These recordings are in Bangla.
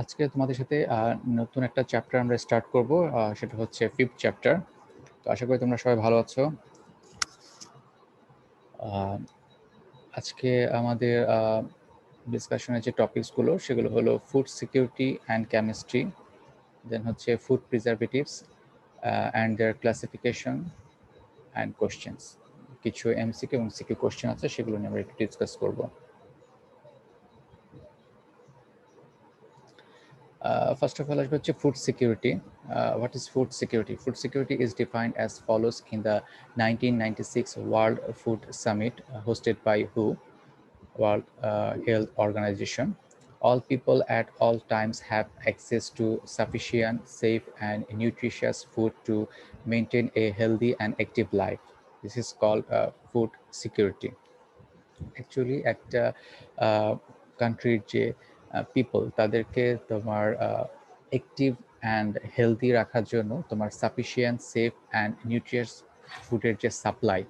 আজকে তোমাদের সাথে নতুন একটা চ্যাপ্টার আমরা স্টার্ট করব, সেটা হচ্ছে 5th চ্যাপ্টার। তো আশা করি তোমরা সবাই ভালো আছো। আজকে আমাদের ডিসকাশনের যে টপিকসগুলো সেগুলো হলো food security and chemistry, then হচ্ছে food preservatives and their classification and questions. কিছু এমসিকিউ এবং সিকিউ কোশ্চেন আছে, সেগুলো নিয়ে আমরা একটু ডিসকাস করবো। First of all, food security. What is food security? Food security is defined as follows in the 1996 World Food Summit hosted by WHO, World Health Organization. All people at all times have access to sufficient, safe, and nutritious food to maintain a healthy and active life. This is called food security. Actually, একটা কান্ট্রির যে পিপল, তাদেরকে তোমার অ্যাক্টিভ অ্যান্ড হেলদি রাখার জন্য তোমার সাফিসিয়েন্ট, সেফ অ্যান্ড নিউট্রিয়াস ফুডের যে সাপ্লাই,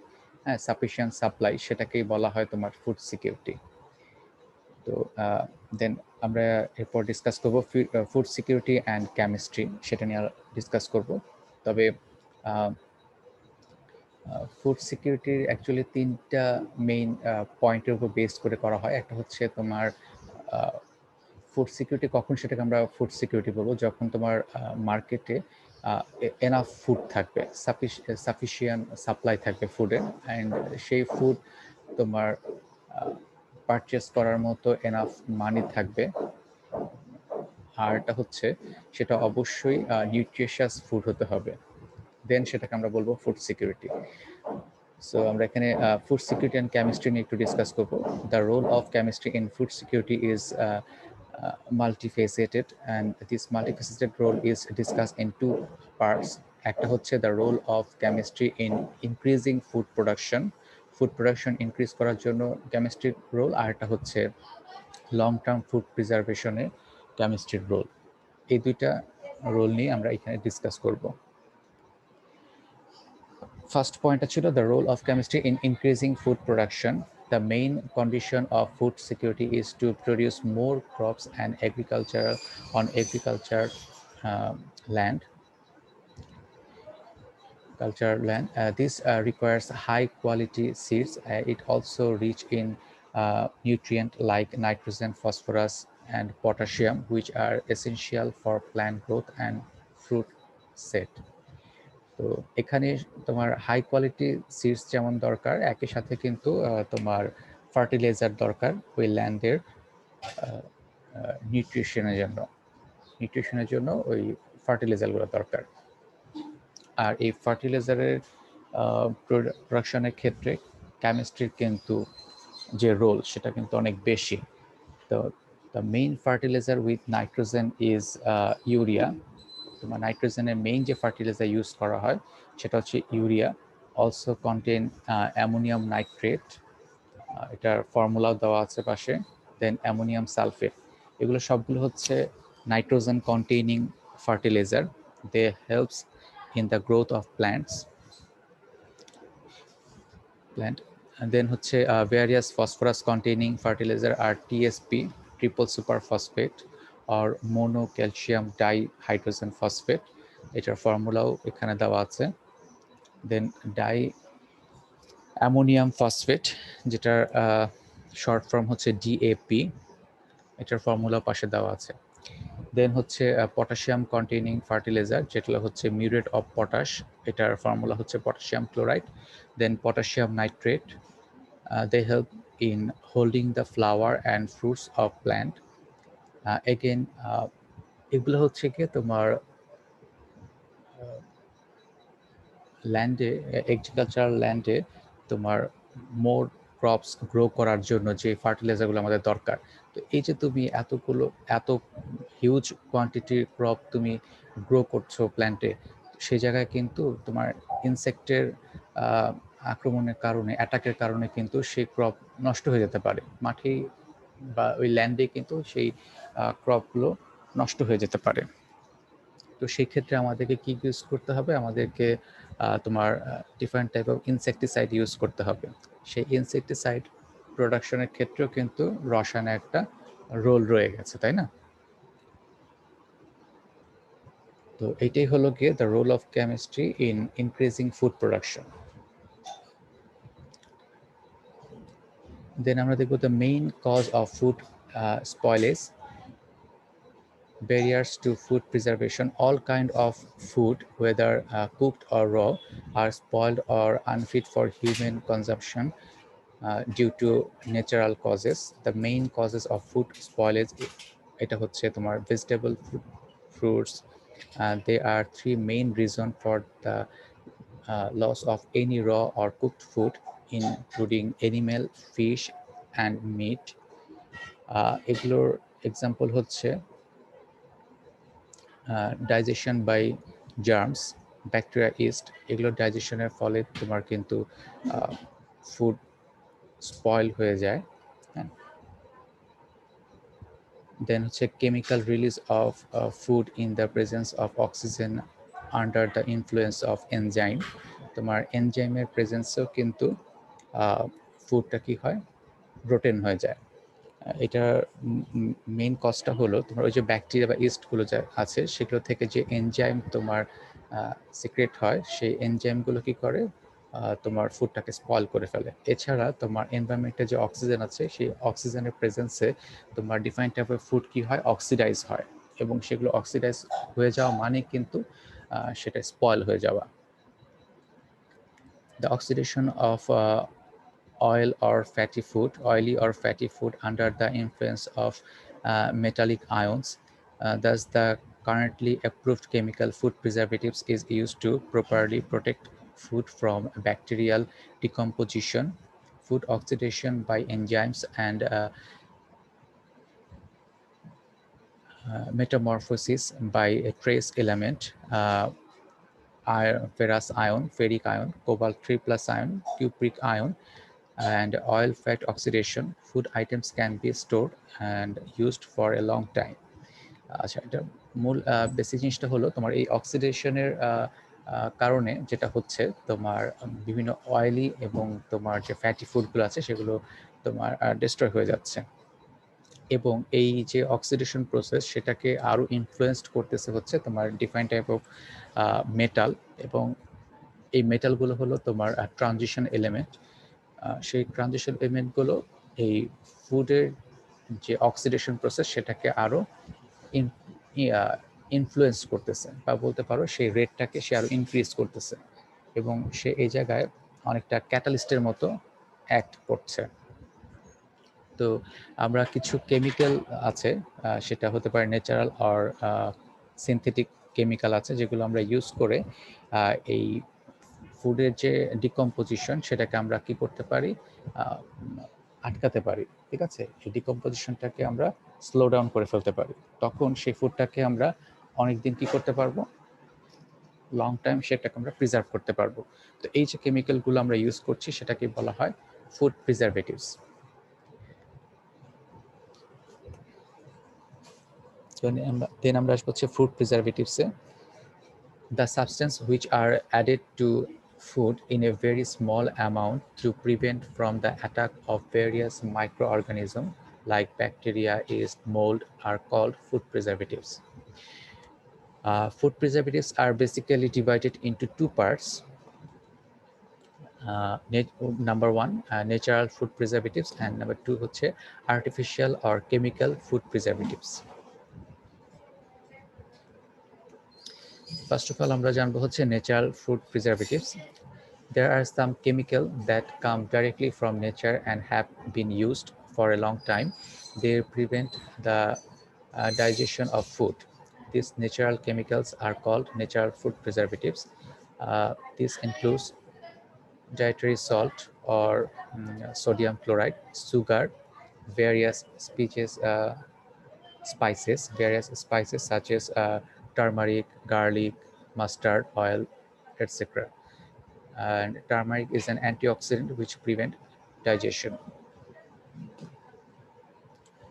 হ্যাঁ, সাফিসিয়েন্ট সাপ্লাই, সেটাকেই বলা হয় তোমার ফুড সিকিউরিটি। তো দেন আমরা এরপর ডিসকাস করব ফুড সিকিউরিটি অ্যান্ড কেমিস্ট্রি, সেটা নিয়ে ডিসকাস করব। তবে ফুড সিকিউরিটির অ্যাকচুয়ালি তিনটা মেইন পয়েন্টের উপর বেস করে করা হয়। একটা হচ্ছে তোমার ফুড সিকিউরিটি, কখন সেটাকে আমরা ফুড সিকিউরিটি বলবো, যখন তোমার মার্কেটে এনাফ ফুড থাকবে, সাফিসিয়েন্ট সাপ্লাই থাকবে ফুডের, অ্যান্ড সেই ফুড তোমার পারচেস করার মতো এনাফ মানি থাকবে। আর এটা হচ্ছে সেটা অবশ্যই নিউট্রিশিয়াস ফুড হতে হবে, দেন সেটাকে আমরা বলবো ফুড সিকিউরিটি। সো আমরা এখানে ফুড সিকিউরিটি অ্যান্ড কেমিস্ট্রি নিয়ে একটু ডিসকাস করবো। The role of chemistry in food security is multifaceted, and this multifaceted role is discussed in two parts. একটা হচ্ছে the role of chemistry in increasing food production increase করার জন্য কেমিস্ট্রির রোল, আর একটা হচ্ছে লং টার্ম ফুড প্রিজার্ভেশনে কেমিস্ট্রির রোল। এই দুইটা রোল নিয়ে আমরা এখানে ডিসকাস করব। First point ছিল the role of chemistry in increasing food production. The main condition of food security is to produce more crops and agriculture land. This requires high quality seeds. It also rich in nutrient like nitrogen, phosphorus, and potassium, which are essential for plant growth and fruit set. তো এখানে তোমার হাই কোয়ালিটি সিডস যেমন দরকার, একই সাথে কিন্তু তোমার ফার্টিলাইজার দরকার ওই ল্যান্ডের নিউট্রিশনের জন্য ওই ফার্টিলাইজারগুলো দরকার। আর এই ফার্টিলাইজারের প্রোডাকশনের ক্ষেত্রে কেমিস্ট্রির কিন্তু যে রোল, সেটা কিন্তু অনেক বেশি। তো the main fertiliser with nitrogen is urea. তোমার নাইট্রোজেনের মেইন যে ফার্টিলাইজার ইউজ করা হয় সেটা হচ্ছে urea. Also contain ammonium nitrate, এটার ফর্মুলাও দেওয়া আছে পাশে। দেন অ্যামোনিয়াম সালফেট, এগুলো সবগুলো হচ্ছে nitrogen containing fertiliser. They helps in the growth of plant. And then হচ্ছে various phosphorus containing fertilizer are TSP, triple superphosphate, or monocalcium dihydrogen phosphate, এটার ফর্মুলাও এখানে দেওয়া আছে। দেন ডাই অ্যামোনিয়াম ফসফেট, যেটার শর্ট ফর্ম হচ্ছে DAP, এটার ফর্মুলা পাশে দেওয়া আছে। দেন হচ্ছে পটাশিয়াম কন্টেইনিং ফার্টিলাইজার, যেটা হচ্ছে মিউরেট অফ পটাশ, এটার ফর্মুলা হচ্ছে potassium chloride. Then potassium nitrate, they help in holding the flower and fruits of plant. Again, এগুলো হচ্ছে কি তোমার ল্যান্ডে, এগ্রিকালচারাল ল্যান্ডে তোমার মোর ক্রপস গ্রো করার জন্য যে ফার্টিলাইজারগুলো আমাদের দরকার। তো এই যে তুমি এত হিউজ কোয়ান্টিটির ক্রপ তুমি গ্রো করছো প্ল্যান্টে, সেই জায়গায় কিন্তু তোমার ইনসেক্টের আক্রমণের কারণে, অ্যাটাকের কারণে কিন্তু সেই ক্রপ নষ্ট হয়ে যেতে পারে। মাঠে বা ওই ল্যান্ডে কিন্তু সেই ক্রপগুলো নষ্ট হয়ে যেতে পারে। তো সেই ক্ষেত্রে আমাদেরকে কি ইউজ করতে হবে? আমাদেরকে তোমার different type of insecticide use করতে হবে। সেই ইনসেকটিসাইড প্রোডাকশনের ক্ষেত্রেও কিন্তু রসায়নের একটা রোল রয়ে গেছে, তাই না? তো এটাই হলো গিয়ে the role of chemistry in increasing food production. Then আমরা দেখব the main cause of food spoilage, barriers to food preservation. All kind of food, whether cooked or raw, are spoiled or unfit for human consumption due to natural causes. The main causes of food spoilage, এটা হচ্ছে তোমার vegetable fruits. There are three main reasons for the loss of any raw or cooked food, including animal, fish and meat. এগুলোর এক্সাম্পল হচ্ছে digestion by germs, bacteria, yeast, এগুলো ডাইজেশনের ফলে তোমার কিন্তু ফুড স্পয়েল হয়ে যায়। দেন হচ্ছে chemical release of food in the presence of oxygen under the influence of enzyme. তোমার এনজাইমের প্রেজেন্সেও কিন্তু ফুডটা কি হয়, রোটেন হয়ে যায়। এটার মেইন কজটা হলো তোমার ওই যে ব্যাকটেরিয়া বা ইস্টগুলো যা আছে সেগুলো থেকে যে এনজাইম তোমার সিক্রেট হয়, সেই এনজাইমগুলো কি করে তোমার ফুডটাকে স্পয়েল করে ফেলে। এছাড়া তোমার এনভায়রনমেন্টে যে অক্সিজেন আছে সেই অক্সিজেনের প্রেজেন্সে তোমার ডিফাইন টাইপের ফুড কি হয়, অক্সিডাইজ হয়, এবং সেগুলো অক্সিডাইজ হয়ে যাওয়া মানে কিন্তু সেটা স্পয়েল হয়ে যাওয়া। The oxidation of oily or fatty food under the influence of metallic ions. Thus, the currently approved chemical food preservatives is used to properly protect food from bacterial decomposition, food oxidation by enzymes, and metamorphosis by a trace element, ferrous ion, ferric ion, cobalt 3 plus ion, cupric ion, and oil fat oxidation. Food items can be stored and used for a long time. আচ্ছা, এটা মূল বেসিক জিনিসটা হলো তোমার এই অক্সিডেশনের কারণে যেটা হচ্ছে তোমার বিভিন্ন অয়েলি এবং তোমার যে ফ্যাটি ফুডগুলো আছে সেগুলো তোমার ডিস্ট্রয় হয়ে যাচ্ছে, এবং এই যে অক্সিডেশন প্রসেস সেটাকে আরও ইনফ্লুয়েসড করতেছে হচ্ছে তোমার ডিফাইন টাইপ অফ মেটাল, এবং এই মেটালগুলো হলো তোমার ট্রানজিশন এলিমেন্ট। সেই ট্রানজিশন এলিমেন্টগুলো এই ফুডের যে অক্সিডেশন প্রসেস সেটাকে আরও ইনফ্লুয়েন্স করতেছে, বা বলতে পারো সেই রেটটাকে সে আরও ইনক্রিজ করতেছে, এবং সে এই জায়গায় অনেকটা ক্যাটালিস্টের মতো অ্যাক্ট করছে। তো আমরা কিছু কেমিক্যাল আছে, সেটা হতে পারে ন্যাচারাল আর সিনথেটিক কেমিক্যাল আছে, যেগুলো আমরা ইউজ করে এই ফুডের যে ডিকম্পোজিশন সেটাকে আমরা কি করতে পারি, আটকাতে পারি। ঠিক আছে, এই ডিকম্পোজিশনটাকে আমরা স্লো ডাউন করে ফেলতে পারি, তখন সেই ফুডটাকে আমরা অনেকদিন কি করতে পারবো, লং টাইম সেটাকে আমরা প্রিজার্ভ করতে পারবো। তো এই যে কেমিক্যালগুলো আমরা ইউজ করছি সেটাকে বলা হয় ফুড প্রিজারভেটিভস। দেন আমরা আসবো হচ্ছে food প্রিজারভেটিভসে। The substance which are added to food in a very small amount to prevent from the attack of various microorganisms like bacteria, yeast, mold are called food preservatives. Food preservatives are basically divided into two parts. Number one, natural food preservatives, and number two হচ্ছে artificial or chemical food preservatives. First of all, আমরা জানবো হচ্ছে natural food preservatives. There are some chemicals that come directly from nature and have been used for a long time. They prevent the digestion of food. These natural chemicals are called natural food preservatives. This includes dietary salt or sodium chloride, sugar, various spices such as turmeric, garlic, mustard oil, etc. And turmeric is an antioxidant which prevent digestion.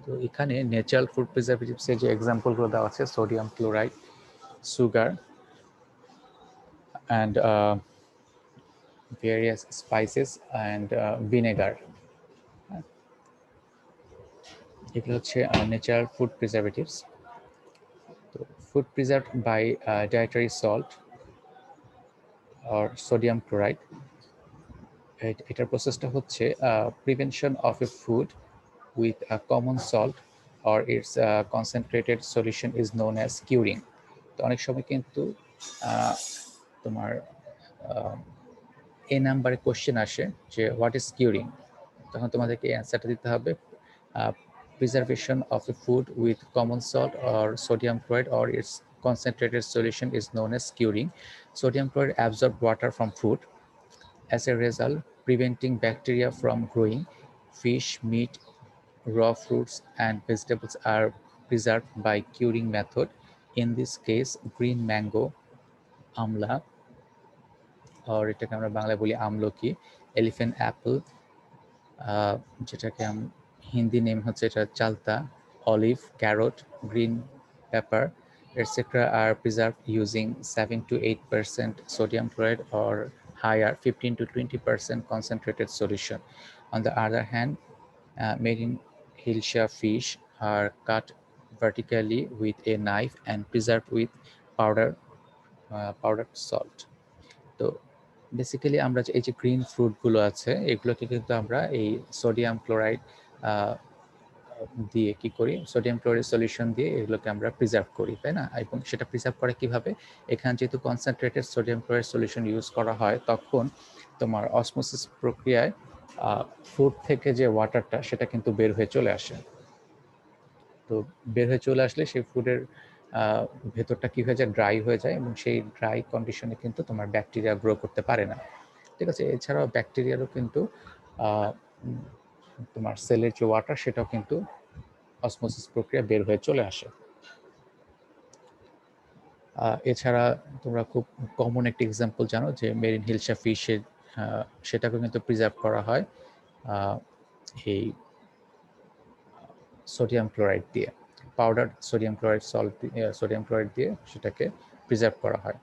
তো এখানে ন্যাচারাল ফুড প্রিজারভেটিভসের যে এক্সাম্পলগুলো দেওয়া আছে, sodium chloride, sugar, and various spices and vinegar. এগুলো হচ্ছে ন্যাচারাল ফুড প্রিজারভেটিভস। তো food preserved by dietary salt or sodium chloride. এটার প্রসেসটা হচ্ছে prevention of A food with a common salt or its concentrated solution is known as curing. তো অনেক সময় কিন্তু তোমার এই নাম্বারে কোশ্চেন আসে যে হোয়াট ইজ কিউরিং, তখন তোমাদেরকে অ্যান্সারটা দিতে হবে preservation of a food with common salt or sodium chloride or its concentrated solution is known as curing. Sodium chloride absorbs water from food. As a result, preventing bacteria from growing. Fish, meat, raw fruits and vegetables are preserved by curing method. In this case, green mango, amla, or এটাকে আমরা বাংলায় বলি আমলকি, elephant apple, যেটাকে হিন্দি নেম হচ্ছে এটা চালতা, olive, carrot, green pepper, etc. are preserved using 7 to 8% sodium chloride or higher 15 to 20% concentrated solution. On the other hand, marine hilsa fish are cut vertically with a knife and preserved with powdered salt. তো বেসিক্যালি আমরা যে এই যে গ্রিন ফ্রুটগুলো আছে এগুলোকে কিন্তু আমরা এই সোডিয়াম ক্লোরাইড দিয়ে কি করি, সোডিয়াম ক্লোরাইড সলিউশন দিয়ে এগুলোকে আমরা প্রিজার্ভ করি, তাই না? এবং সেটা প্রিজার্ভ করে কিভাবে, এখানে যেহেতু concentrated sodium chloride solution use করা হয় তখন তোমার অসমোসিস প্রক্রিয়ায় ফুড থেকে যে ওয়াটারটা সেটা কিন্তু বের হয়ে চলে আসে। তো বের হয়ে চলে আসলে সেই ফুডের ভেতরটা কি হয়ে যায়, ড্রাই হয়ে যায়, এবং সেই ড্রাই কন্ডিশনে কিন্তু তোমার ব্যাকটেরিয়া গ্রো করতে পারে না, ঠিক আছে? এছাড়াও ব্যাকটেরিয়ারও কিন্তু তোমার সেলের যে ওয়াটার সেটাও কিন্তু অসমোসিস প্রক্রিয়া বের হয়ে চলে আসে। এছাড়া তোমরা খুব কমন একটি এক্সাম্পল জানো যে মেরিন হিলসা ফিশের, সেটাকে কিন্তু প্রিজার্ভ করা হয় এই সোডিয়াম ক্লোরাইড দিয়ে, powder sodium chloride salt, sodium chloride দিয়ে সেটাকে প্রিজার্ভ করা হয়।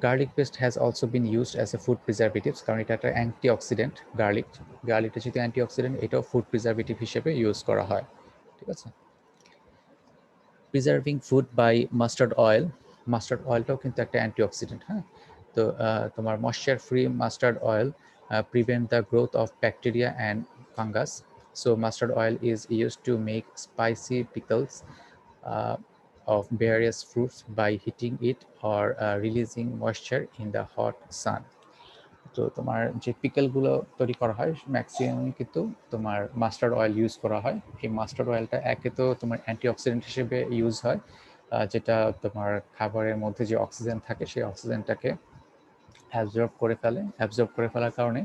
Garlic paste has also been used as a food preservatives, কারণ এটা একটা অ্যান্টিঅক্সিডেন্ট। গার্লিকটা যেহেতু অ্যান্টিঅক্সিডেন্ট, এটাও ফুড প্রিজারভেটিভ হিসেবে ইউজ করা হয়, ঠিক আছে? প্রিজার্ভিং ফুড বাই মাস্টার্ড অয়েলটাও কিন্তু একটা অ্যান্টিঅক্সিডেন্ট, হ্যাঁ? তো তোমার moisture free mustard oil prevent the growth of bacteria and fungus. So mustard oil is used to make spicy pickles of various fruits by heating it or releasing moisture in the hot sun. তো তোমার যে পিকলগুলো তৈরি করা হয় ম্যাক্সিমাম কিন্তু তোমার মাস্টার্ড অয়েল ইউজ করা হয়। এই মাস্টার্ড অয়েলটা একে তো তোমার অ্যান্টিঅক্সিডেন্ট হিসেবে ইউজ হয়, যেটা তোমার খাবারের মধ্যে যে অক্সিজেন থাকে সেই অক্সিজেনটাকে অ্যাবজর্ব করে ফেলার কারণে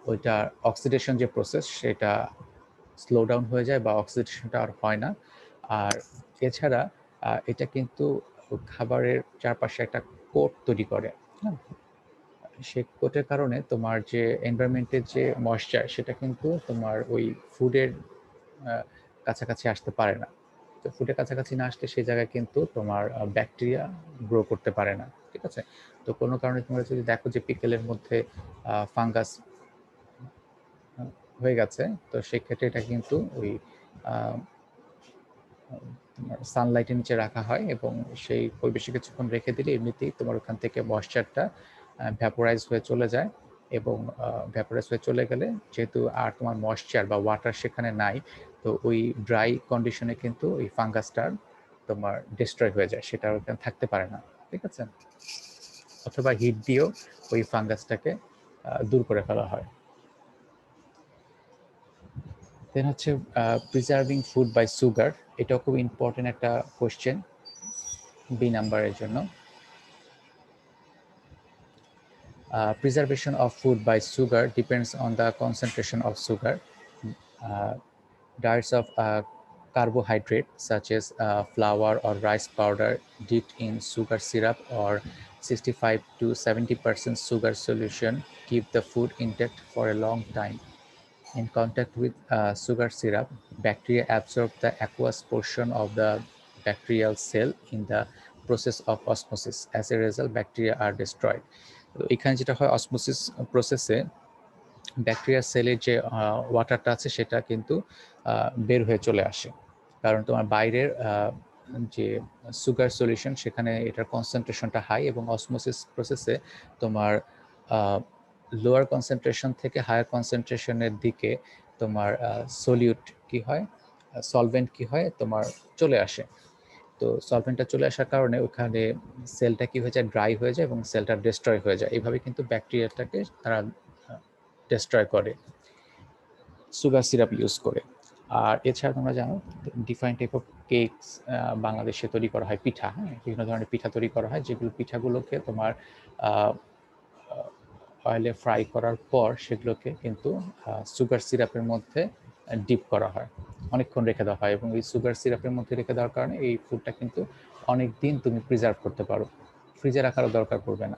ওইটা অক্সিডেশন যে প্রসেস সেটা স্লো ডাউন হয়ে যায় বা অক্সিডেশনটা আর হয় না। আর এছাড়া এটা কিন্তু খাবারের চারপাশে একটা কোট তৈরি করে, হ্যাঁ? সেই কোটের কারণে তোমার যে এনভায়রনমেন্টের যে ময়েশ্চার সেটা কিন্তু তোমার ওই ফুডের কাছাকাছি আসতে পারে না। তো ফুডের কাছাকাছি না আসলে সেই জায়গায় কিন্তু তোমার ব্যাকটেরিয়া গ্রো করতে পারে না, ঠিক আছে? তো কোনো কারণে তোমরা যদি দেখো যে পিকেলের মধ্যে ফাঙ্গাস হয়ে গেছে, তো সেক্ষেত্রে এটা কিন্তু ওই তোমার সানলাইটের নিচে রাখা হয় এবং সেই পরিবেশে কিছুক্ষণ রেখে দিলে এমনিতেই তোমার ওখান থেকে ময়েশ্চারটা ভ্যাপোরাইজ হয়ে চলে যায়, এবং ভ্যাপোরাইজ হয়ে চলে গেলে যেহেতু আর তোমার ময়েশ্চার বা ওয়াটার সেখানে নাই, তো ওই ড্রাই কন্ডিশনে কিন্তু ওই ফাঙ্গাসটার তোমার ডিস্ট্রয় হয়ে যায়, সেটা ওখানে থাকতে পারে না, ঠিক আছে? অথবা হিট দিয়েও ওই ফাঙ্গাসটাকে দূর করে ফেলা হয়। দেন হচ্ছে প্রিজার্ভিং ফুড বাই সুগার, এটাও খুব ইম্পর্টেন্ট একটা কোয়েশ্চেন বি নাম্বারের জন্য। Preservation of food by sugar depends on the concentration of sugar. Diets of carbohydrate such as flour or rice powder dipped in sugar syrup or 65 to 70% sugar solution keep the food intact for a long time. In contact with sugar syrup, bacteria absorb the aqueous portion of the bacterial cell in the process of osmosis. As a result, bacteria are destroyed. তো এখানে যেটা হয় অসমোসিস প্রসেসে ব্যাকটেরিয়ার সেলের যে ওয়াটারটা আছে সেটা কিন্তু বের হয়ে চলে আসে, কারণ তোমার বাইরের যে সুগার সলিউশন সেখানে এটার কনসেন্ট্রেশনটা হাই, এবং অসমোসিস প্রসেসে তোমার লোয়ার কনসেন্ট্রেশন থেকে হায়ার কনসেন্ট্রেশনের দিকে তোমার সলিউট কি হয়, সলভেন্ট কি হয়, তোমার চলে আসে। তো সলভেন্টটা চলে আসার কারণে ওখানে সেলটা কি হয়ে যায়, ড্রাই হয়ে যায় এবং সেলটা ডিস্ট্রয় হয়ে যায়। এইভাবে কিন্তু ব্যাকটেরিয়াটাকে তারা ডিস্ট্রয় করে সুগার সিরাপ ইউজ করে। আর এছাড়া তোমরা জানো ডিফারেন্ট টাইপ অফ কেকস বাংলাদেশে তৈরি করা হয়, পিঠা, হ্যাঁ, বিভিন্ন ধরনের পিঠা তৈরি করা হয়, যেগুলো পিঠাগুলোকে তোমার অয়েলে ফ্রাই করার পর সেগুলোকে কিন্তু সুগার সিরাপের মধ্যে ডিপ করা হয়, অনেকক্ষণ রেখে দেওয়া হয়, এবং এই সুগার সিরাপের মধ্যে রেখে দেওয়ার কারণে এই ফুডটা কিন্তু অনেক দিন তুমি প্রিজার্ভ করতে পারো। ফ্রিজে রাখারও দরকার পড়বে না,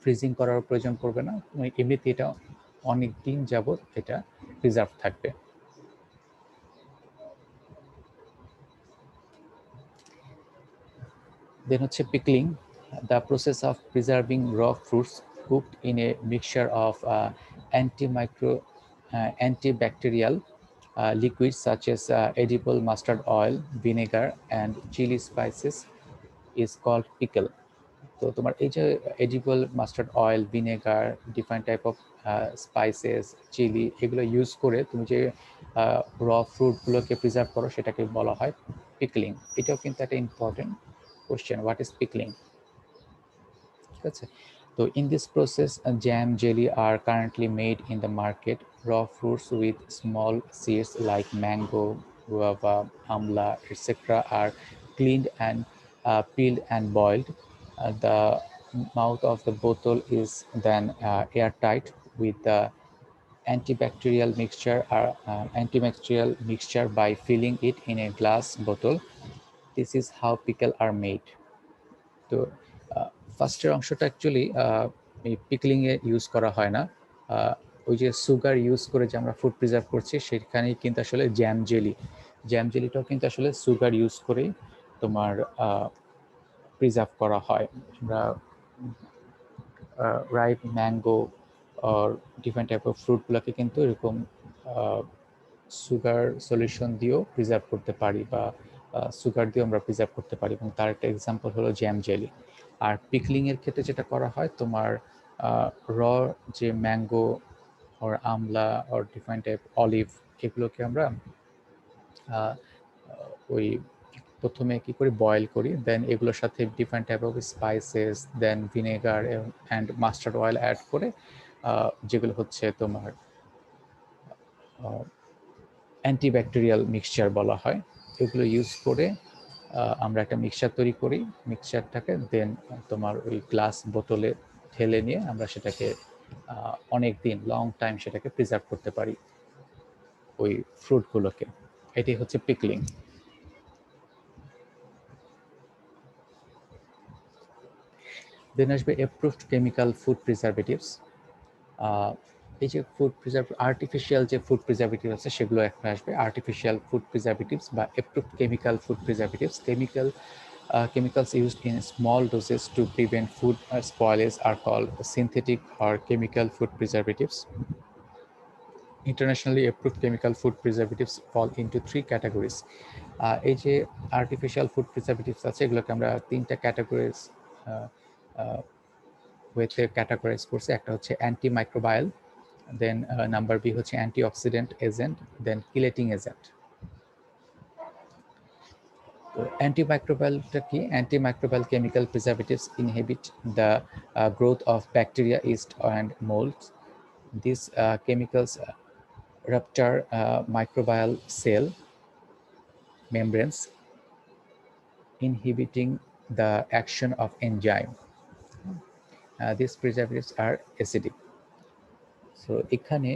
ফ্রিজিং করার প্রয়োজন পড়বে না, তুমি এমনিতে এটা অনেক দিন যাবত এটা প্রিজার্ভ থাকবে। দেন হচ্ছে pickling, the process of preserving র fruits cooked in a mixture of antibacterial liquids such as edible mustard oil, vinegar, and chili spices is called pickle. তো তোমার এই যে edible mustard oil, vinegar, different type of spices, chilli, এগুলো ইউজ করে তুমি যে র ফ্রুটগুলোকে প্রিজার্ভ করো সেটাকে বলা হয় পিকলিং। এটাও কিন্তু একটা important question, what is pickling, ঠিক আছে? তো in this process jam, jelly আর currently made in the market. Raw fruits with small seeds like mango, guava, amla, etc. are cleaned and peeled and boiled. The mouth of the bottle is then airtight with the antibacterial mixture by filling it in a glass bottle. This is how pickle are made. তো ফার্স্টের অংশটা অ্যাকচুয়ালি এই পিকলিংয়ে ইউজ করা হয় না, ওই যে সুগার ইউজ করে যে আমরা ফুড প্রিজার্ভ করছি সেখানেই কিন্তু আসলে জ্যাম জেলিটাও কিন্তু আসলে সুগার ইউজ করেই তোমার প্রিজার্ভ করা হয়। আমরা রাইপ ম্যাঙ্গো আর ডিফারেন্ট টাইপ অফ ফ্রুটগুলোকে কিন্তু এরকম সুগার সলিউশন দিয়েও প্রিজার্ভ করতে পারি, বা সুগার দিয়েও আমরা প্রিজার্ভ করতে পারি, এবং তার একটা এক্সাম্পল হলো জ্যাম জেলি। আর পিকলিংয়ের ক্ষেত্রে যেটা করা হয়, তোমার র যে ম্যাঙ্গো ওর আমলা ওর ডিফারেন্ট টাইপ অলিভ, এগুলোকে আমরা ওই প্রথমে কি করি, বয়েল করি, দেন এগুলোর সাথে different type of spices, then vinegar and mustard oil add করে, যেগুলো হচ্ছে তোমার অ্যান্টিব্যাকটেরিয়াল মিক্সচার বলা হয়, এগুলো ইউজ করে আমরা একটা মিক্সচার তৈরি করি। মিক্সচারটাকে দেন তোমার ওই গ্লাস বোতলে ঢেলে নিয়ে আমরা সেটাকে অনেক দিন, লং টাইম সেটাকে প্রিজার্ভ করতে পারি ওই ফ্রুটগুলোকে। এটি হচ্ছে পিকলিং। দেন আসবে অ্যাপ্রুভড কেমিক্যাল ফুড প্রিজারভেটিভস। এই যে ফুড আর্টিফিশিয়াল যে ফুড প্রিজারভেটিভ আছে সেগুলো এখন আসবে। আর্টিফিশিয়াল ফুড প্রিজারভেটিভস বা approved chemical food preservatives, chemicals used in small doses to prevent food spoilage are called synthetic or chemical food preservatives. Internationally approved chemical food preservatives fall into 3 categories. এই যে আর্টিফিশিয়াল ফুড প্রিজারভেটিভস আছে এগুলোকে আমরা 3টা ক্যাটাগরিজ ওয়েতে ক্যাটাগরাইজ করছি। একটা হচ্ছে অ্যান্টিমাইক্রোবায়াল, দেন নাম্বার বি হচ্ছে অ্যান্টিঅক্সিডেন্ট এজেন্ট, দেন কিলেটিং এজেন্ট। তো অ্যান্টিমাইক্রোবায়ালটা কি? Antimicrobial chemical preservatives inhibit the growth of bacteria, east and mould. These chemicals rupture microbial cell membranes, inhibiting the action of enzyme. These preservatives are acidic. So এখানে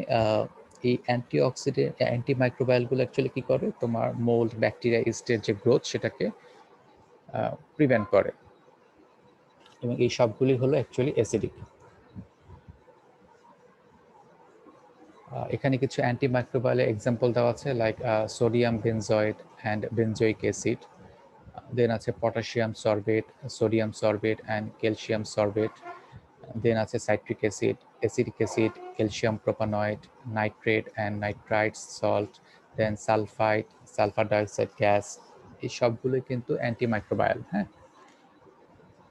এই অ্যান্টিমাইক্রোবায়ালগুলো অ্যাকচুয়ালি কী করে, তোমার মোল্ড, ব্যাকটেরিয়া, ইস্টের যে গ্রোথ সেটাকে প্রিভেন্ট করে, এবং এই সবগুলি হলো অ্যাকচুয়ালি অ্যাসিডিক। এখানে কিছু অ্যান্টিমাইক্রোবায়ালের এক্সাম্পল দেওয়া আছে, like sodium benzoate and benzoic acid, then আছে potassium sorbate, sodium sorbate and calcium sorbate, then আছে citric acid, acetic acid, calcium propionate, nitrate and nitrites salt, then sulphide, sulphur dioxide gas, এই সবগুলোই কিন্তু অ্যান্টিমাইক্রোবায়াল। হ্যাঁ,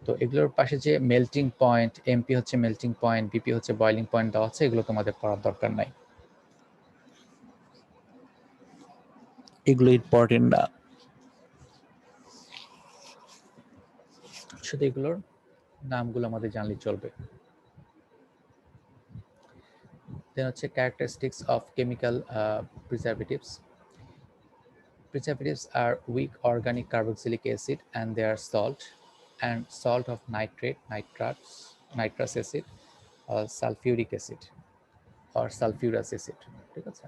তো এগুলোর পাশে যে মেল্টিং পয়েন্ট, এমপি হচ্ছে মেল্টিং পয়েন্ট, বিপি হচ্ছে বয়লিং পয়েন্ট দেওয়া হচ্ছে, এগুলো তোমাদের পড়ার দরকার নাই, এগুলো ইম্পর্টেন্ট না, শুধু এগুলোর নামগুলো আমাদের জানলেই চলবে। দেন হচ্ছে characteristics of chemical preservatives. Preservatives are weak organic carboxylic acid and their salt, and salt of nitrate, nitrous acid, or sulfuric acid or sulfurous acid. ঠিক আছে?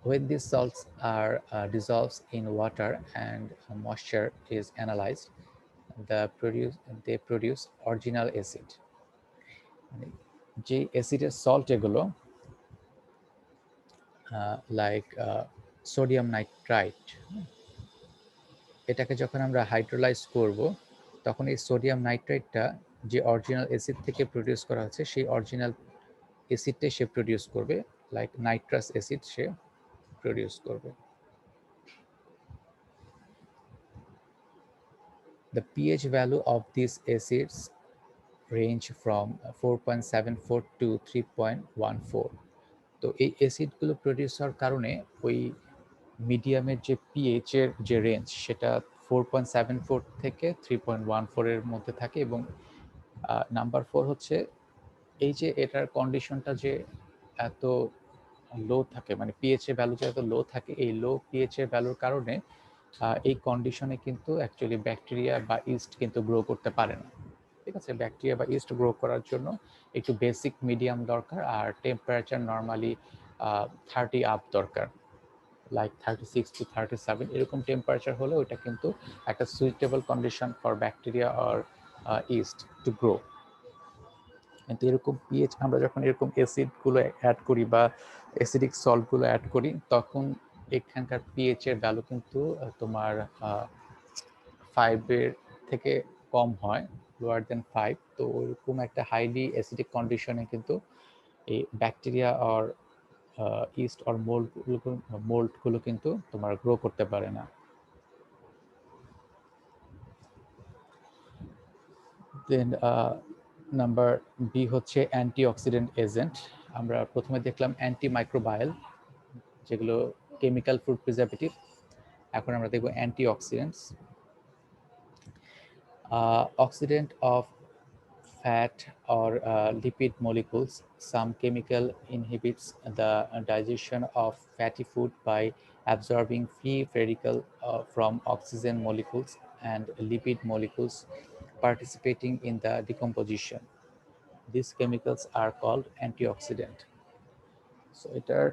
When these salts are dissolved in water and moisture is analyzed, they produce original acid. যে অ্যাসিডের সল্ট এগুলো লাইক সোডিয়াম নাইট্রাইট, এটাকে যখন আমরা হাইড্রোলাইজ করব তখন এই সোডিয়াম নাইট্রাইটটা যে অরিজিনাল অ্যাসিড থেকে প্রডিউস করা হচ্ছে সেই অরিজিনাল অ্যাসিডটাই সে প্রডিউস করবে, লাইক নাইট্রাস অ্যাসিড সে প্রডিউস করবে। The pH value of these acids range from 4.74 to 3.14. তো এই অ্যাসিডগুলো প্রডিউস হওয়ার কারণে ওই মিডিয়ামের যে পিএইচ এর যে রেঞ্জ সেটা 4.74 থেকে 3.14 এর মধ্যে থাকে, এবং নাম্বার 4 হচ্ছে এই যে এটার কন্ডিশনটা যে এত লো থাকে, মানে পিএইচ এর ভ্যালু যে এত লো থাকে, এই লো পিএইচ এর ভ্যালুর কারণে এই কন্ডিশনে কিন্তু অ্যাকচুয়ালি ব্যাকটেরিয়া বা ইস্ট কিন্তু গ্রো করতে পারে না। ঠিক আছে, ব্যাকটেরিয়া বা ইস্ট গ্রো করার জন্য একটু বেসিক মিডিয়াম দরকার, আর টেম্পারেচার নর্মালি 30 আপ দরকার, লাইক 36 to 37 এরকম টেম্পারেচার হলে ওইটা কিন্তু একটা suitable condition for bacteria or east to grow. কিন্তু এরকম পিএইচ আমরা যখন এরকম অ্যাসিডগুলো অ্যাড করি বা অ্যাসিডিক সল্টগুলো অ্যাড করি তখন এখানকার পিএইচ এর ভ্যালু কিন্তু তোমার 5 এর থেকে কম হয়, লোয়ার দেন 5। তো ওইরকম একটা হাইলি অ্যাসিডিক কন্ডিশনে কিন্তু এই ব্যাকটেরিয়া অর ইস্ট অর মোল্ডগুলো কিন্তু তোমার গ্রো করতে পারে না। দেন নাম্বার বি হচ্ছে অ্যান্টিঅক্সিডেন্ট এজেন্ট। আমরা প্রথমে দেখলাম অ্যান্টিমাইক্রোবায়াল, যেগুলো কেমিক্যাল ফুড প্রিজারভেটিভ। এখন আমরা দেখব antioxidants. Oxidant of fat or lipid molecules. Some chemical inhibits the digestion of fatty food by absorbing free radical from oxygen molecules and lipid molecules participating in the decomposition. These chemicals are called antioxidant. So এটার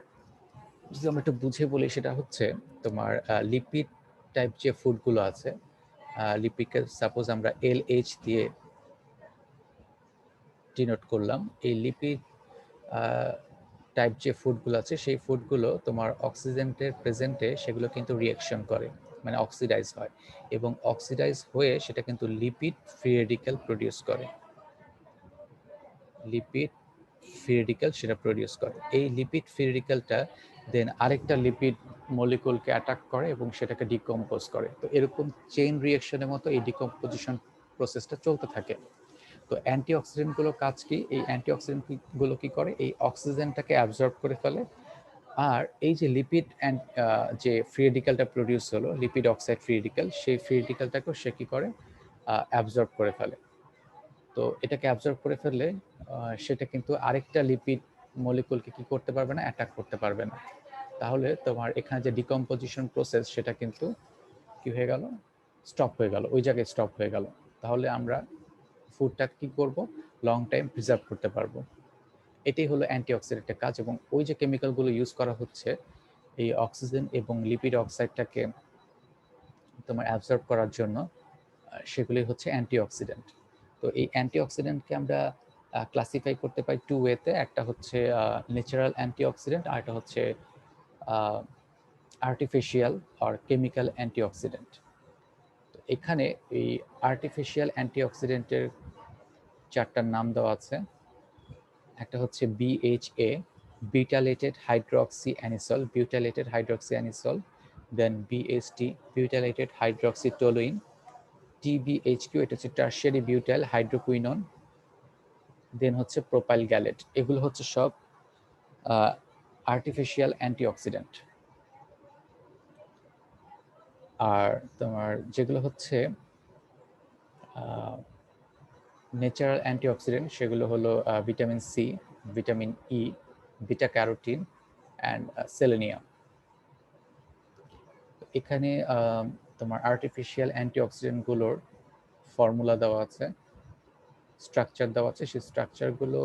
যদি আমরা একটু বুঝে বলি সেটা হচ্ছে তোমার লিপিড টাইপ যে ফুডগুলো আছে, লিপিডকে সাপোজ আমরা LH দিয়ে ডিনোট করলাম, এই লিপিড টাইপ যে ফুডগুলো আছে সেই ফুডগুলো তোমার অক্সিজেন্টের প্রেজেন্টে সেগুলো কিন্তু রিয়াকশন করে, মানে অক্সিডাইজ হয়, এবং অক্সিডাইজ হয়ে সেটা কিন্তু লিপিড ফ্রি রেডিক্যাল প্রডিউস করে, লিপিড ফ্রি রেডিক্যাল সেটা প্রডিউস করে। এই লিপিড ফ্রি রেডিক্যালটা দেন আরেকটা লিপিড মলিকুলকে অ্যাটাক করে এবং সেটাকে ডিকম্পোজ করে। তো এরকম চেইন রিয়াকশনের মতো এই ডিকম্পোজিশন প্রসেসটা চলতে থাকে। তো অ্যান্টিঅক্সিডেন্টগুলো কাজ কি? এই অ্যান্টিঅক্সিডেন্টগুলো কি করে? এই অক্সিজেনটাকে অ্যাবজর্ব করে ফেলে, আর এই যে লিপিড যে ফ্রি রেডিক্যালটা প্রডিউস হলো, লিপিড অক্সাইড ফ্রি রেডিক্যাল, সেই ফ্রি রেডিক্যালটাকেও সে কি করে? অ্যাবজর্ব করে ফেলে। তো এটাকে অ্যাবজর্ব করে ফেললে সেটা কিন্তু আরেকটা লিপিড মলিকুলকে কি করতে পারবে না? অ্যাটাক করতে পারবে না। তাহলে তোমার এখানে যে ডিকম্পোজিশন প্রসেস সেটা কিন্তু কি হয়ে গেল? স্টপ হয়ে গেল, ওই জায়গায় স্টপ হয়ে গেল। তাহলে আমরা ফুডটা কি করব? লং টাইম প্রিজার্ভ করতে পারবো। এটাই হলো অ্যান্টিঅক্সিডেন্টের কাজ, এবং ওই যে কেমিক্যালগুলো ইউজ করা হচ্ছে এই অক্সিজেন এবং লিপিড অক্সাইডটাকে তোমার অ্যাবজর্ব করার জন্য, সেগুলি হচ্ছে অ্যান্টিঅক্সিডেন্ট। তো এই অ্যান্টিঅক্সিডেন্টকে আমরা ক্লাসিফাই করতে পারি টু ওয়েতে। একটা হচ্ছে ন্যাচারাল অ্যান্টিঅক্সিডেন্ট, আর একটা হচ্ছে আর্টিফিশিয়াল আর কেমিক্যাল অ্যান্টিঅক্সিডেন্ট। তো এখানে এই আর্টিফিশিয়াল অ্যান্টিঅক্সিডেন্টের চারটার নাম দেওয়া আছে। একটা হচ্ছে BHA, butylated hydroxyanisole, butylated hydroxyanisole, দেন BHT, butylated hydroxytoluene, TBHQ, এটা হচ্ছে টারশিয়ারি বিউটাইল হাইড্রোকুইনন, দেন হচ্ছে প্রোপাইল গ্যালেট। এগুলো হচ্ছে সব আর্টিফিশিয়াল অ্যান্টিঅক্সিডেন্ট। আর তোমার যেগুলো হচ্ছে ন্যাচারাল অ্যান্টিঅক্সিডেন্ট সেগুলো হলো vitamin C, vitamin E, beta carotene and selenium. এখানে তোমার আর্টিফিশিয়াল অ্যান্টিঅক্সিডেন্টগুলোর ফর্মুলা দেওয়া আছে, স্ট্রাকচার দেওয়া আছে। সেই স্ট্রাকচারগুলো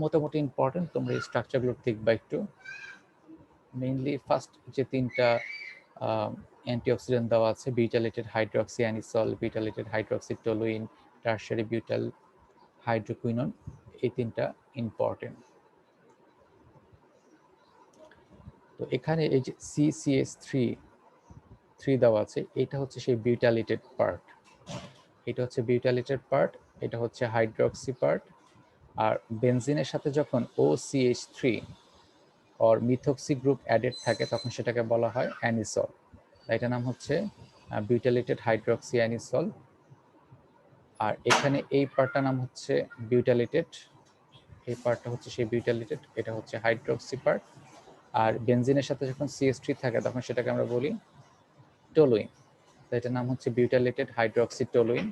মোটামুটি ইম্পর্টেন্ট, তোমরা এই স্ট্রাকচারগুলো দেখবা একটু। মেইনলি ফার্স্ট যে তিনটা অ্যান্টিঅক্সিডেন্ট দেওয়া আছে, butylated hydroxyanisole, butylated hydroxytoluene, tertiary butyl hydroquinone, এই তিনটা ইম্পর্টেন্ট। তো এখানে এই যে CCH3 দেওয়া আছে, এটা হচ্ছে সেই বিউটাইলেটেড পার্ট, এটা হচ্ছে বিউটাইলেটেড পার্ট, এটা হচ্ছে হাইড্রক্সি পার্ট। আর বেনজিনের সাথে যখন OCH3 or methoxy group added থাকে তখন সেটাকে বলা হয় অ্যানিসল। এটার নাম হচ্ছে বিউটাইলেটেড হাইড্রক্সি অ্যানিসল। আর এখানে এই পার্টটার নাম হচ্ছে বিউটাইলেটেড, এই পার্টটা হচ্ছে সেই বিউটাইলেটেড, এটা হচ্ছে হাইড্রক্সি পার্ট। আর বেনজিনের সাথে যখন CH3 থাকে তখন সেটাকে আমরা বলি টলুইন, এটার নাম হচ্ছে বিউটাইলেটেড হাইড্রক্সি টলুইন।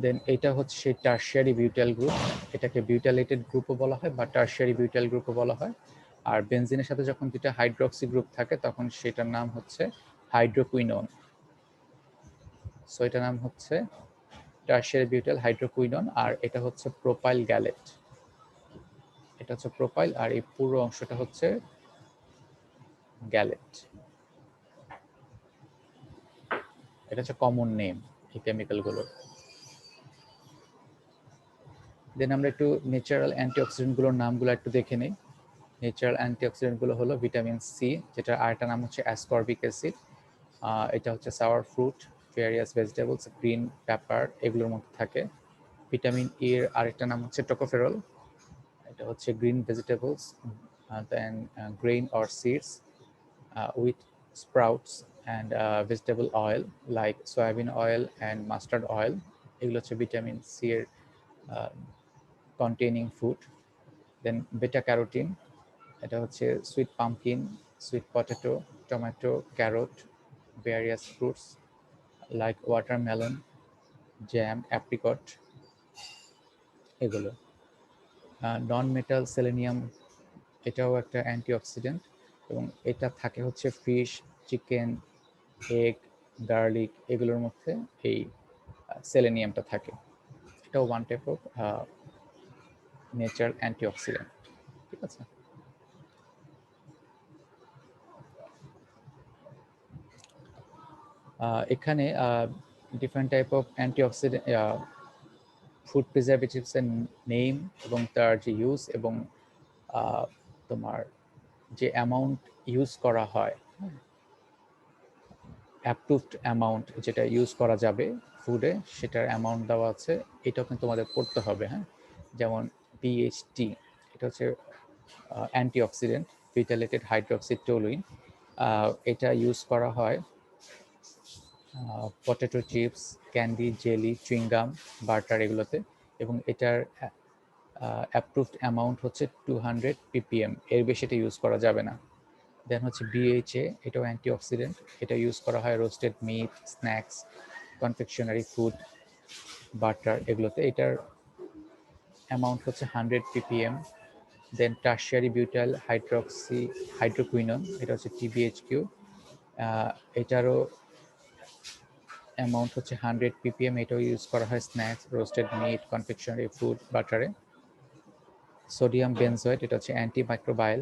দেন এটা হচ্ছে সেই টারশিয়ারি বিউটাইল গ্রুপ, এটাকে বিউটাইলেটেড গ্রুপও বলা হয় বা টারশিয়ারি বিউটাইল গ্রুপও বলা হয়। আর বেনজিনের সাথে যখন দুটা হাইড্রক্সি গ্রুপ থাকে তখন সেটার নাম হচ্ছে হাইড্রোকুইনন। সো এটার নাম হচ্ছে টারশিয়ারি বিউটাইল হাইড্রোকুইনন। আর এটা হচ্ছে প্রোপাইল গ্যালেট, এটা হচ্ছে প্রোপাইল, আর এই পুরো অংশটা হচ্ছে গ্যালেট। এটা হচ্ছে কমন নেম এই কেমিক্যালগুলোর। দেন আমরা একটু ন্যাচারাল অ্যান্টিঅক্সিডেন্টগুলোর নামগুলো একটু দেখে নিই। ন্যাচারাল অ্যান্টিঅক্সিডেন্টগুলো হলো ভিটামিন সি, যেটার আরেকটা নাম হচ্ছে অ্যাসকর্বিক অ্যাসিড। এটা হচ্ছে sour fruit, various vegetables, green pepper, এগুলোর মধ্যে থাকে। ভিটামিন ই এর আরেকটা নাম হচ্ছে টোকোফেরল, এটা হচ্ছে green vegetables, then grain or seeds with sprouts and vegetable oil like soybean oil and mustard oil, এগুলো হচ্ছে ভিটামিন সি এর containing food. Then beta carotene, এটা হচ্ছে sweet pumpkin, sweet potato, tomato, carrot, various fruits like watermelon, jam, apricot, এগুলো। নন মেটাল সেলেনিয়াম, এটাও একটা অ্যান্টিঅক্সিডেন্ট এবং এটা থাকে হচ্ছে ফিশ, চিকেন, এগ, গার্লিক, এগুলোর মধ্যে এই সেলেনিয়ামটা থাকে। এটাও one type of nature antioxidant. ঠিক আছে। এখানে different type of antioxidant food প্রিজারভেটিভসের নেম এবং তার যে ইউজ এবং তোমার যে অ্যামাউন্ট ইউজ করা হয়, অ্যাপ্রুভড অ্যামাউন্ট যেটা ইউজ করা যাবে ফুডে, সেটার অ্যামাউন্ট দেওয়া আছে, এটাও কিন্তু তোমাদের পড়তে হবে। হ্যাঁ, যেমন BHT, এটা হচ্ছে অ্যান্টিঅক্সিডেন্ট, বিউটাইলেটেড হাইড্রক্সিটোলুইন। এটা ইউজ করা হয় potato chips, candy, jelly, chewing gum, butter, এগুলোতে। এবং এটার অ্যাপ্রুভড অ্যামাউন্ট হচ্ছে 200 ppm, এর বেশি এটা ইউজ করা যাবে না। দেন হচ্ছে BHA, এটাও অ্যান্টিঅক্সিডেন্ট, এটা ইউজ করা হয় roasted meat, snacks, confectionery food, butter, এগুলোতে। এটার অ্যামাউন্ট হচ্ছে 100 ppm। Then tertiary butyl hydroquinone, এটা হচ্ছে TBHQ, এটারও অ্যামাউন্ট হচ্ছে 100 ppm, এটাও ইউজ করা হয় snacks, roasted meat, confectionery food, বাটারে। সোডিয়াম বেনজয়েট, এটা হচ্ছে অ্যান্টিমাইক্রোবায়াল,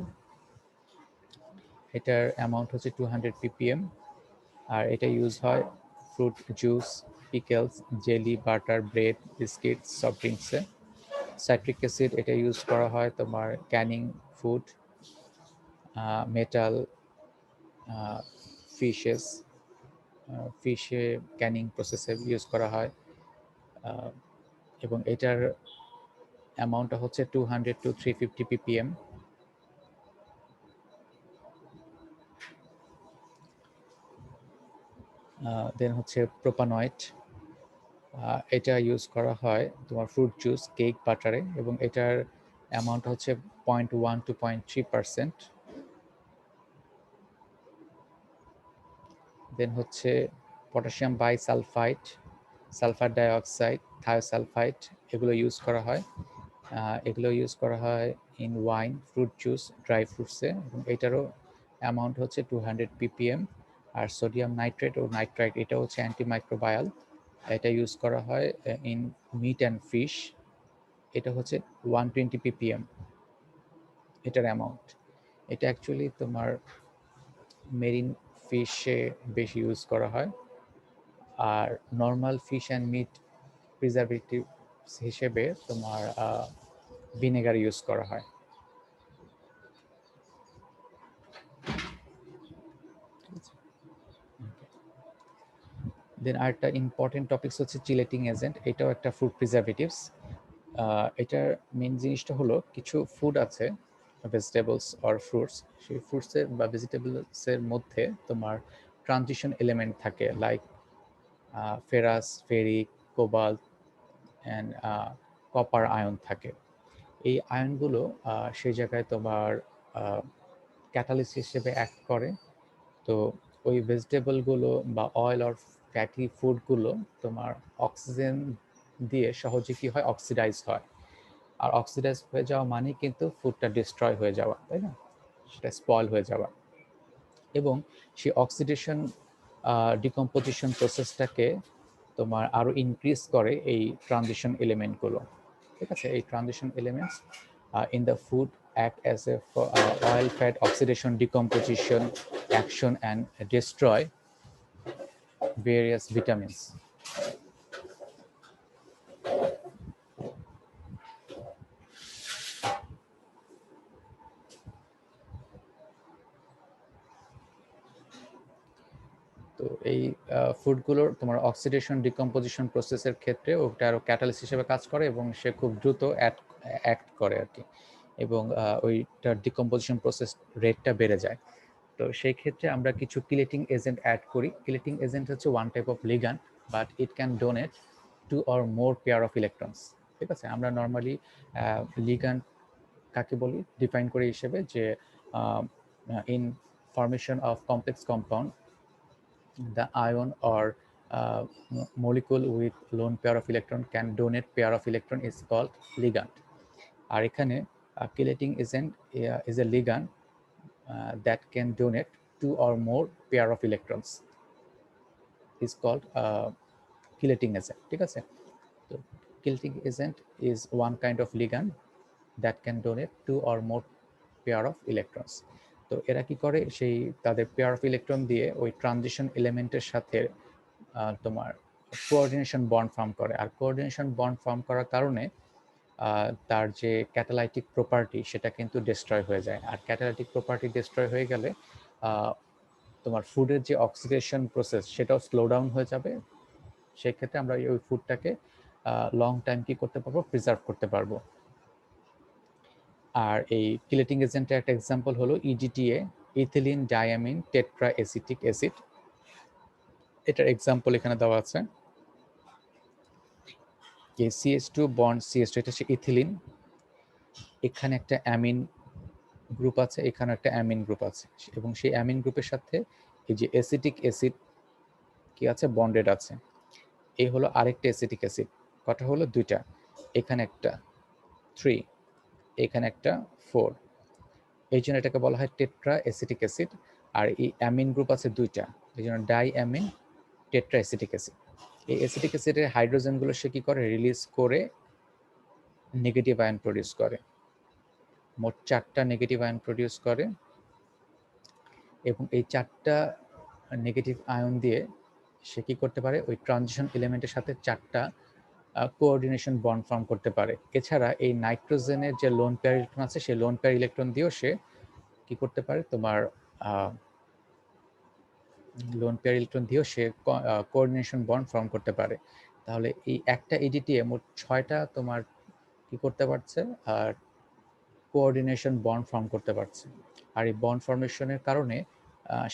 এটার অ্যামাউন্ট হচ্ছে 200 ppm, আর এটা ইউজ হয় fruit juice, pickles, jelly, butter, bread, biscuit, soft ড্রিঙ্কসে। সাইট্রিক অ্যাসিড, এটা ইউজ করা হয় তোমার ক্যানিং ফুড, মেটাল, ফিশে ক্যানিং প্রসেসে ইউজ করা হয়। এবং এটার অ্যামাউন্টটা হচ্ছে 200 to 350 ppm। দেন হচ্ছে প্রোপানয়েড, এটা ইউজ করা হয় তোমার ফ্রুট জুস, কেক, বাটারে, এবং এটার অ্যামাউন্ট হচ্ছে 0.1 to 0.3%। দেন হচ্ছে potassium bisulphide, sulphur dioxide, thiosulphide, এগুলো ইউজ করা হয়। এগুলো ইউজ করা হয় in wine, fruit juice, dry ফ্রুটসে, এবং এটারও অ্যামাউন্ট হচ্ছে 200 ppm। আর সোডিয়াম নাইট্রেট ও নাইট্রাইট, এটা হচ্ছে অ্যান্টিমাইক্রোবায়াল, এটা ইউজ করা হয় ইন মিট অ্যান্ড ফিশ, এটা হচ্ছে 120 ppm এটার অ্যামাউন্ট। এটা অ্যাকচুয়ালি তোমার মেরিন ফিশে বেশি ইউজ করা হয়, আর normal fish and meat preservative হিসেবে তোমার ভিনেগার ইউজ করা হয়। দেন আরেকটা ইম্পর্টেন্ট টপিকস হচ্ছে চিলেটিং এজেন্ট, এটাও একটা ফুড প্রিজারভেটিভস। এটার মেন জিনিসটা হলো কিছু ফুড আছে, ভেজিটেবলস অর ফ্রুটস, সেই ফ্রুটসের বা ভেজিটেবলসের মধ্যে তোমার ট্রানজিশন এলিমেন্ট থাকে, like ferrous, ferric, cobalt and copper ion থাকে। এই আয়নগুলো সেই জায়গায় তোমার ক্যাটালিস্ট হিসেবে অ্যাক্ট করে। তো ওই ভেজিটেবলগুলো বা অয়েল অর ফ্যাটি ফুডগুলো তোমার অক্সিজেন দিয়ে সহজে কি হয়, অক্সিডাইজ হয়। আর অক্সিডাইজ হয়ে যাওয়া মানে কিন্তু ফুডটা ডিস্ট্রয় হয়ে যাওয়া, তাই না, সেটা স্পয়েল হয়ে যাওয়া। এবং সেই অক্সিডেশন ডিকম্পোজিশন প্রসেসটাকে তোমার আরও ইনক্রিজ করে এই ট্রানজিশন এলিমেন্টগুলো। ঠিক আছে, এই transition elements in the food act as a oil fat oxidation decomposition action and destroy various vitamins. তো এই ফুডগুলোর তোমার অক্সিডেশন ডিকম্পোজিশন প্রসেসের ক্ষেত্রে ওটা আরও ক্যাটালিস্ট হিসেবে কাজ করে, এবং সে খুব দ্রুত অ্যাক্ট করে আর কি, এবং ওইটার ডিকম্পোজিশন প্রসেস রেটটা বেড়ে যায়। তো সেই ক্ষেত্রে আমরা কিছু কিলেটিং এজেন্ট অ্যাড করি। কিলেটিং এজেন্ট হচ্ছে one type of ligand, but it can donate 2 or more pair of electrons. ঠিক আছে, আমরা নর্মালি লিগ্যান্ড কাকে বলি ডিফাইন করি হিসেবে যে in formation of complex compound the ion or molecule with lone pair of electron can donate pair of electron is called ligand. আর এখানে chelating agent is a ligand that can donate 2 or more pair of electrons is called chelating agent। ঠিক আছে, তো chelating agent is one kind of ligand that can donate 2 or more pair of electrons। তো এরা কি করে, সেই তাদের পেয়ার অফ ইলেকট্রন দিয়ে ওই ট্রানজিশন এলিমেন্টের সাথে তোমার কোঅর্ডিনেশন বন্ড ফর্ম করে, আর কোঅর্ডিনেশন বন্ড ফর্ম করার কারণে তার যে ক্যাটালাইটিক প্রপার্টি সেটা কিন্তু ডিস্ট্রয় হয়ে যায়। আর ক্যাটালাইটিক প্রপার্টি ডিস্ট্রয় হয়ে গেলে তোমার ফুডের যে অক্সিডেশন প্রসেস সেটাও স্লো ডাউন হয়ে যাবে। সেক্ষেত্রে আমরা ওই ফুডটাকে লং টাইম কি করতে পারবো, প্রিজার্ভ করতে পারবো। আর এই কিলেটিং এজেন্টের একটা এক্সাম্পল হলো EDTA, ethylene diamine tetra acetic acid. এটার এক্সাম্পল এখানে দেওয়া আছে। CH2 বন্ড CH2, এটা হচ্ছে ইথিলিন, এখানে একটা অ্যামিন গ্রুপ আছে, এখানে একটা অ্যামিন গ্রুপ আছে, এবং সেই অ্যামিন গ্রুপের সাথে এই যে অ্যাসিটিক অ্যাসিড কি আছে, বন্ডেড আছে। এই হলো আরেকটা অ্যাসিটিক অ্যাসিড, কটা হলো, দুইটা, এখানে একটা 3, এখানে একটা 4, এই জন্য এটাকে বলা হয় টেট্রা অ্যাসিটিক অ্যাসিড। আর এই অ্যামিন গ্রুপ আছে দুইটা, এই জন্য die amine tetra acetic acid. এই অ্যাসিটিক অ্যাসিডের হাইড্রোজেনগুলো সে কি করে, রিলিজ করে নেগেটিভ আয়ন প্রডিউস করে, মোট 4টা নেগেটিভ আয়ন প্রডিউস করে, এবং এই 4টা নেগেটিভ আয়ন দিয়ে সে কি করতে পারে, ওই ট্রানজিশন এলিমেন্টের সাথে 4টা কোঅর্ডিনেশন বন্ড ফর্ম করতে পারে। এছাড়া এই নাইট্রোজেনের যে লোন পেয়ার ইলেকট্রন আছে, সেই লোন পেয়ার ইলেকট্রন দিয়েও সে কি করতে পারে, তোমার লোন পেয়ার ইলেকট্রন দিয়েও সে কোঅর্ডিনেশন বন্ড ফর্ম করতে পারে। তাহলে এই একটা এডিটিএ মোট 6টা তোমার কি করতে পারছে, আর কোঅর্ডিনেশন বন্ড ফর্ম করতে পারছে। আর এই বন্ড ফর্মেশনের কারণে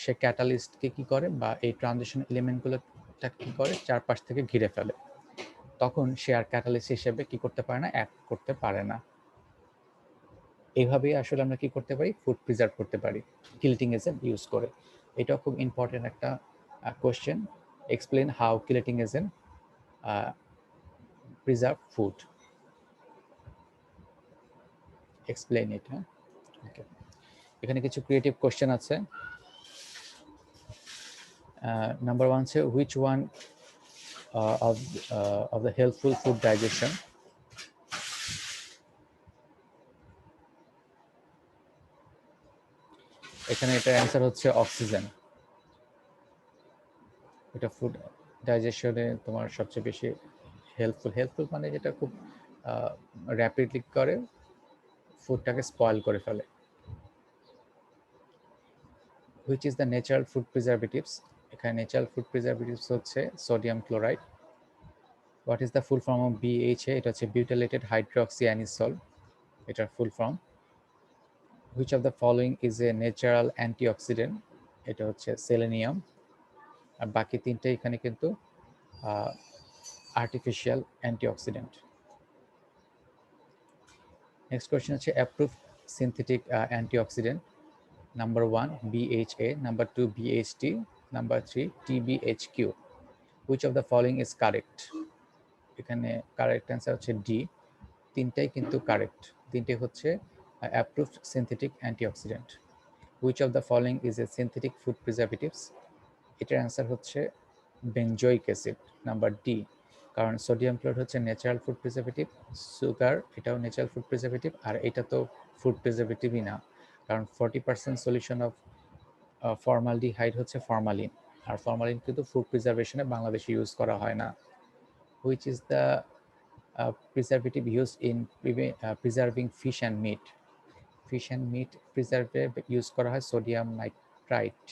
সে ক্যাটালিস্টকে কি করে, বা এই ট্রানজিশন এলিমেন্টগুলোটা কি করে, চারপাশ থেকে ঘিরে ফেলে। তখন সে আর ক্যাটালিস্ট হিসেবে কি করতে পারে না, অ্যাক্ট করতে পারে না। এইভাবেই আসলে আমরা কি করতে পারি, ফুড প্রিজার্ভ করতে পারি কিলেটিং এজেন্ট ইউজ করে। এটাও খুব ইম্পর্টেন্ট একটা question. Explain how chelating agent preserve food, explain it. হ্যাঁ, ওকে। এখানে কিছু ক্রিয়েটিভ কোয়েশ্চেন আছে। নাম্বার 1 হচ্ছে which one of the helpful food digestion? এখানে এটার অ্যান্সার হচ্ছে অক্সিজেন। এটা ফুড ডাইজেশনে তোমার সবচেয়ে বেশি হেল্পফুল মানে যেটা খুব র্যাপিডলি করে, ফুডটাকে স্পয়েল করে ফেলে। Which is the natural food preservatives? এখানে ন্যাচারাল ফুড প্রিজারভেটিভস হচ্ছে sodium chloride. What is the full form of BHA? এটা হচ্ছে বিউটাইলেটেড হাইড্রোক্সি অ্যানিসল, এটার full form. Which of the following is a natural antioxidant? এটা হচ্ছে সেলেনিয়াম। আর বাকি তিনটে এখানে কিন্তু আর্টিফিশিয়াল অ্যান্টিঅক্সিডেন্ট। নেক্সট কোয়েশ্চেন হচ্ছে approve synthetic antioxidant. Number 1 BHA, number 2 BHT, number 3 TBHQ. Which of the following is correct? এখানে কারেক্ট অ্যান্সার হচ্ছে ডি। তিনটাই কিন্তু কারেক্ট, তিনটে হচ্ছে approved synthetic antioxidant. Which of the following is a synthetic food preservatives? এটার অ্যান্সার হচ্ছে বেনজোইক অ্যাসিড, নাম্বার ডি। কারণ সোডিয়াম ক্লোরাইড হচ্ছে ন্যাচারাল ফুড প্রিজারভেটিভ, সুগার এটাও ন্যাচারাল ফুড প্রিজারভেটিভ, আর এটা তো ফুড প্রিজারভেটিভই না, কারণ 40% সলিউশন অফ ফর্মালডিহাইড হচ্ছে ফরমালিন, আর ফরমালিন কিন্তু ফুড প্রিজারভেশনে বাংলাদেশে ইউজ করা হয় না। Which is the preservative used in preserving fish and meat? Fish and meat প্রিজার্ভে ইউজ করা হয় সোডিয়াম নাইট্রাইট।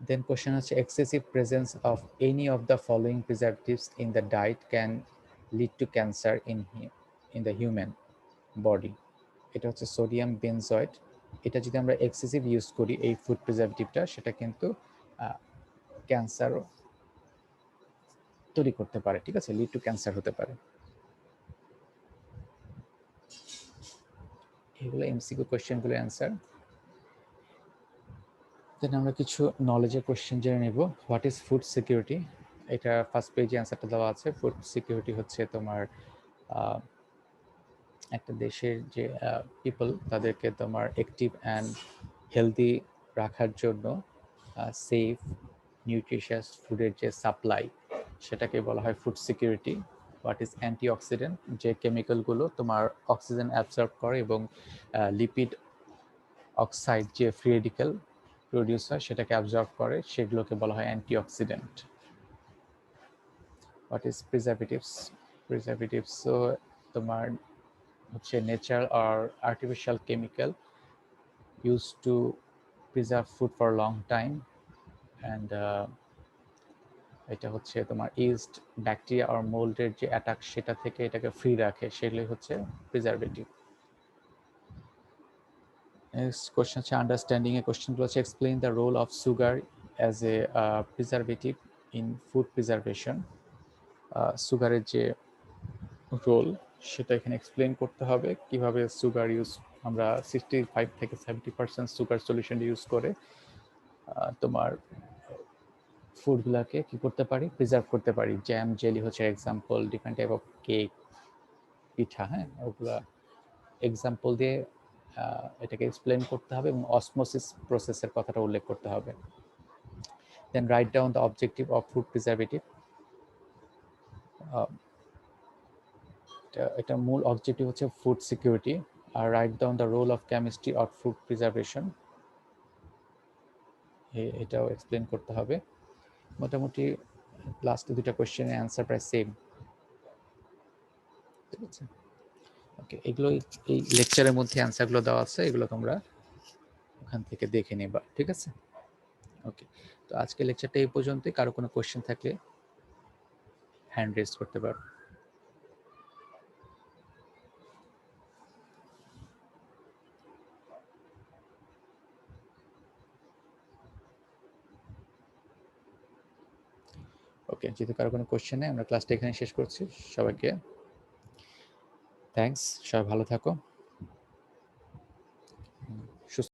Then question হচ্ছে excessive presence of any of the following preservatives in the diet can lead to cancer in the human body. এটা হচ্ছে সোডিয়াম বেনজয়েড। এটা যদি আমরা এক্সেসিভ ইউজ করি এই ফুড প্রিজারভেটিভটা, সেটা কিন্তু ক্যান্সার তৈরি করতে পারে, ঠিক আছে, লিড টু ক্যান্সার হতে পারে। এগুলো এমসিকিউ কোয়েশ্চেনগুলো অ্যান্সার। দেন আমরা কিছু নলেজের কোয়েশ্চেন জেনে নেব। What is food security? এটা ফার্স্ট পেজে অ্যান্সারটা দেওয়া আছে। ফুড সিকিউরিটি হচ্ছে তোমার একটা দেশের যে পিপল তাদেরকে তোমার অ্যাক্টিভ অ্যান্ড হেলদি রাখার জন্য সেফ নিউট্রিশিয়াস ফুডের যে সাপ্লাই, সেটাকে বলা হয় food security. What is antioxidant? যে কেমিক্যালগুলো তোমার অক্সিজেন অ্যাবসর্ব করে এবং লিপিড অক্সাইড যে ফ্রি রেডিক্যাল প্রডিউস হয় সেটাকে অ্যাবজর্ব করে, সেগুলোকে বলা হয় antioxidant. What is preservatives? Preservatives তোমার হচ্ছে ন্যাচারাল আর artificial chemical used to preserve food for a long time, and এটা হচ্ছে তোমার ইস্ট ব্যাকটেরিয়া আর মোল্ডের যে অ্যাটাক সেটা থেকে এটাকে ফ্রি রাখে, সেগুলোই হচ্ছে প্রিজারভেটিভ। নেক্সট কোশ্চেন হচ্ছে আন্ডারস্ট্যান্ডিং এ কোশ্চেনগুলো হচ্ছে explain the role of sugar as a preservative in food preservation. সুগারের যে রোল সেটা এখানে এক্সপ্লেন করতে হবে, কিভাবে সুগার ইউজ আমরা 65 থেকে 70% সুগার সলিউশন ইউজ করে তোমার ফুডগুলোকে কি করতে পারি, প্রিজার্ভ করতে পারি। জ্যাম, জেলি হচ্ছে example, different type of cake, পিঠা, হ্যাঁ, ওগুলা এক্সাম্পল দিয়ে এটাকে এক্সপ্লেন করতে হবে এবং অসমোসিস প্রসেসের কথাটা উল্লেখ করতে হবে। Then write down the objective of food preservative. এটা মূল অবজেক্টিভ হচ্ছে ফুড সিকিউরিটি। আর write down the role of chemistry of food preservation, এটাও এক্সপ্লেন করতে হবে। মোটামুটি লাস্ট দুইটা কোয়েশ্চেনের অ্যান্সার প্রায় সেম, ঠিক আছে। ওকে, এগুলো এই লেকচারের মধ্যে অ্যান্সারগুলো দেওয়া আছে, এগুলো তোমরা ওখান থেকে দেখে নেবা, ঠিক আছে। ওকে, তো আজকে লেকচারটা এই পর্যন্তই। কারো কোনো কোয়েশ্চেন থাকলে হ্যান্ড রেজ করতে পারো। ওকে, যেহেতু কারো কোনো কোয়েশ্চেন নেই, আমরা ক্লাসটা এখানে শেষ করছি। সবাইকে থ্যাংকস, সবাই ভালো থাকো।